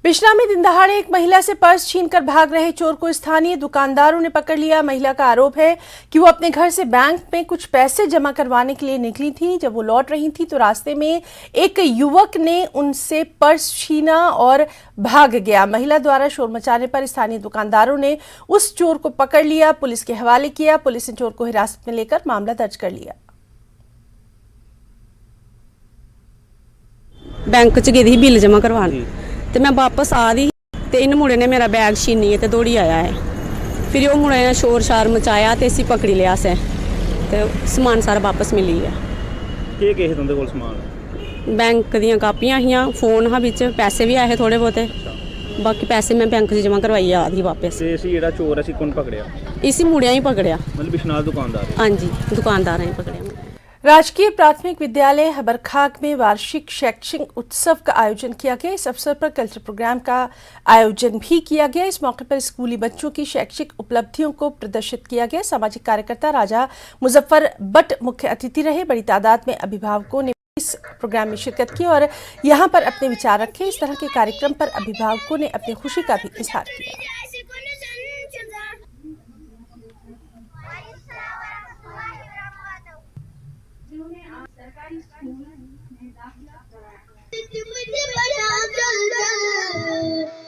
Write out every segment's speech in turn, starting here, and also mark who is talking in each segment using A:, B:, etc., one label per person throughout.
A: बिश्रा में दिन दहाड़े एक महिला से पर्स छीनकर भाग रहे चोर को स्थानीय दुकानदारों ने पकड़ लिया। महिला का आरोप है कि वो अपने घर से बैंक में कुछ पैसे जमा करवाने के लिए निकली थी। जब वो लौट रही थी तो रास्ते में एक युवक ने उनसे पर्स छीना और भाग गया। महिला द्वारा शोर मचाने पर स्थानीय दुकानदारों ने उस चोर को पकड़ लिया, पुलिस के हवाले किया। पुलिस ने चोर को हिरासत में लेकर मामला दर्ज कर लिया।
B: बैंक च गई बिल जमा करवाने तो मैं वापस आ दी तो इन मुड़े ने मेरा बैग छीनी है तो दौड़ी आया है। फिर वो मुड़े ने शोर शार मचाया तो इसी पकड़ी लिया से तो समान सारा वापस मिली है।
C: के तुंदे कोल समान?
B: बैंक दियां कापियां हियां, फोन हा बिच, पैसे भी आए थोड़े बहुते। बाकी पैसे मैं बैंक से जमा करवाई आ दी वापस।
C: ते इसी जेड़ा चोर है कौन पकड़िया?
B: इसी मुड़िया ही पकड़िया,
C: मतलब बिश्नाल दुकानदार?
B: हाँ जी, दुकानदार ही पकड़िया।
A: राजकीय प्राथमिक विद्यालय हबरखाक में वार्षिक शैक्षिक उत्सव का आयोजन किया गया। इस अवसर पर कल्चर प्रोग्राम का आयोजन भी किया गया। इस मौके पर स्कूली बच्चों की शैक्षिक उपलब्धियों को प्रदर्शित किया गया। सामाजिक कार्यकर्ता राजा मुजफ्फर बट मुख्य अतिथि रहे। बड़ी तादाद में अभिभावकों ने इस प्रोग्राम में शिरकत की और यहाँ पर अपने विचार रखे। इस तरह के कार्यक्रम पर अभिभावकों ने अपनी खुशी का भी इजहार किया।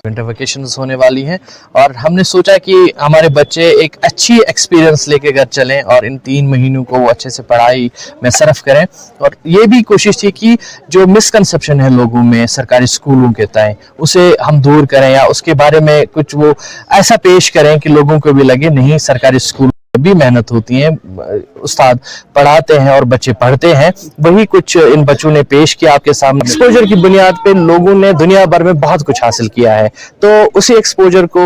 D: विंटर वेकेशंस होने वाली हैं और हमने सोचा कि हमारे बच्चे एक अच्छी एक्सपीरियंस लेके घर चलें और इन 3 महीनों को वो अच्छे से पढ़ाई में सर्फ करें। और ये भी कोशिश थी कि जो मिसकंसेप्शन है लोगों में सरकारी स्कूलों के तय उसे हम दूर करें या उसके बारे में कुछ वो ऐसा पेश करें कि लोगों को भी लगे नहीं, सरकारी स्कूल भी मेहनत होती है, उस्ताद पढ़ाते हैं और बच्चे पढ़ते हैं। वही कुछ इन बच्चों ने पेश किया आपके सामने। एक्सपोजर की बुनियाद पे लोगों ने दुनिया भर में बहुत कुछ हासिल किया है, तो उसी एक्सपोजर को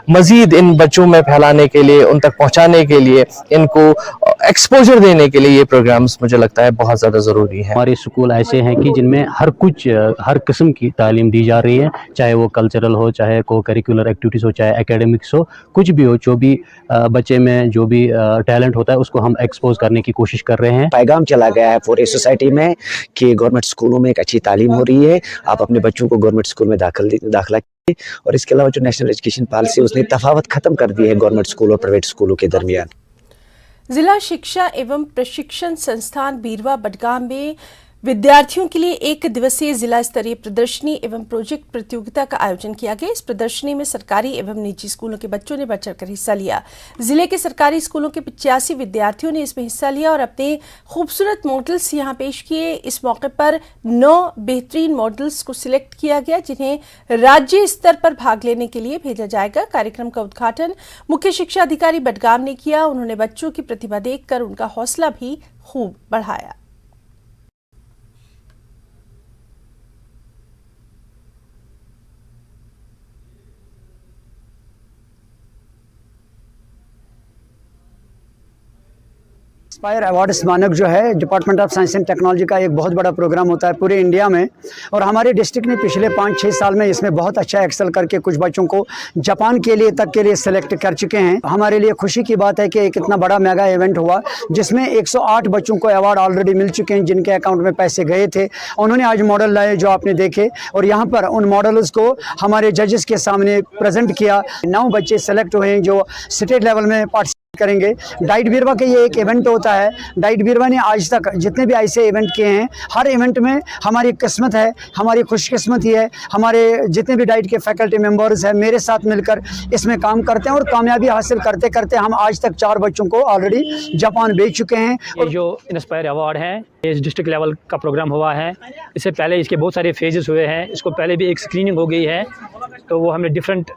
D: मजीद इन बच्चों में फैलाने के लिए, उन तक पहुंचाने के लिए, इनको एक्सपोजर देने के लिए ये प्रोग्राम्स मुझे लगता है बहुत ज़्यादा ज़रूरी है।
E: हमारे स्कूल ऐसे हैं कि जिनमें हर किस्म की तालीम दी जा रही है, चाहे वो कल्चरल हो, चाहे को करिकुलर एक्टिविटीज़ हो, चाहे एकेडमिक्स हो, कुछ भी हो, जो भी बच्चे में जो भी टैलेंट होता है उसको हम एक्सपोज करने की कोशिश कर रहे हैं।
F: पैगाम चला गया है पूरी सोसाइटी में कि गवर्नमेंट स्कूलों में एक अच्छी तालीम हो रही है, आप अपने बच्चों को गवर्नमेंट स्कूल में दाखिला कीजिए। और इसके अलावा जो नेशनल एजुकेशन पॉलिसी उसने तफावत खत्म कर दी है गवर्नमेंट स्कूल और प्राइवेट स्कूलों के दरमियान।
A: जिला शिक्षा एवं प्रशिक्षण संस्थान बीरवा बडगाम में विद्यार्थियों के लिए 1 दिवसीय जिला स्तरीय प्रदर्शनी एवं प्रोजेक्ट प्रतियोगिता का आयोजन किया गया। इस प्रदर्शनी में सरकारी एवं निजी स्कूलों के बच्चों ने बढ़ चढ़कर हिस्सा लिया। जिले के सरकारी स्कूलों के 85 विद्यार्थियों ने इसमें हिस्सा लिया और अपने खूबसूरत मॉडल्स यहां पेश किए। इस मौके पर 9 बेहतरीन मॉडल्स को सिलेक्ट किया गया जिन्हें राज्य स्तर पर भाग लेने के लिए भेजा जाएगा। कार्यक्रम का उद्घाटन मुख्य शिक्षा अधिकारी बडगाम ने किया। उन्होंने बच्चों की प्रतिभा देखकर उनका हौसला भी खूब बढ़ाया।
G: इंस्पायर अवार्ड स्मारक जो है department of science and technology का एक बहुत बड़ा प्रोग्राम होता है पूरे इंडिया में, और हमारे डिस्ट्रिक्ट ने पिछले 5-6 साल में इसमें बहुत अच्छा एक्सेल करके कुछ बच्चों को जापान के लिए सेलेक्ट कर चुके हैं। हमारे लिए खुशी की बात है कि एक इतना बड़ा मेगा इवेंट हुआ जिसमें 108 बच्चों को अवार्ड ऑलरेडी मिल चुके हैं जिनके अकाउंट में पैसे गए थे। उन्होंने आज मॉडल लाए जो आपने देखे और यहाँ पर उन मॉडल्स को हमारे जजेस के सामने प्रेजेंट किया। 9 बच्चे सेलेक्ट हुए हैं जो स्टेट लेवल में पार्टिसिपेट करेंगे। डाइट बीरवा के ये एक इवेंट होता है। डाइट बीरवा ने आज तक जितने भी ऐसे इवेंट किए हैं, हर इवेंट में हमारी किस्मत है, हमारी खुशकिस्मती है, हमारे जितने भी डाइट के फैकल्टी मेंबर्स हैं मेरे साथ मिलकर इसमें काम करते हैं और कामयाबी हासिल करते करते हम आज तक 4 बच्चों को ऑलरेडी जापान भेज चुके हैं।
H: ये जो इंस्पायर अवार्ड है ये डिस्ट्रिक्ट लेवल का प्रोग्राम हुआ है। इससे पहले इसके बहुत सारे फेजेस हुए हैं। इसको पहले भी एक स्क्रीनिंग हो गई है, तो वो हमने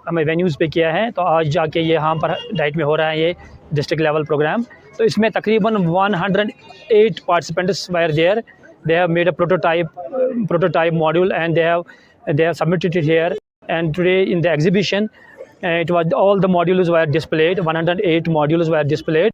H: हमें वेन्यूज़ पे किया है। तो आज जाके ये यहाँ पर डाइट में हो रहा है ये डिस्ट्रिक्ट लेवल प्रोग्राम। तो इसमें तकरीबन 108 participants were there. They have made a prototype module and they have submitted it here, and today in the exhibition it was all the modules were displayed. 108 modules were displayed.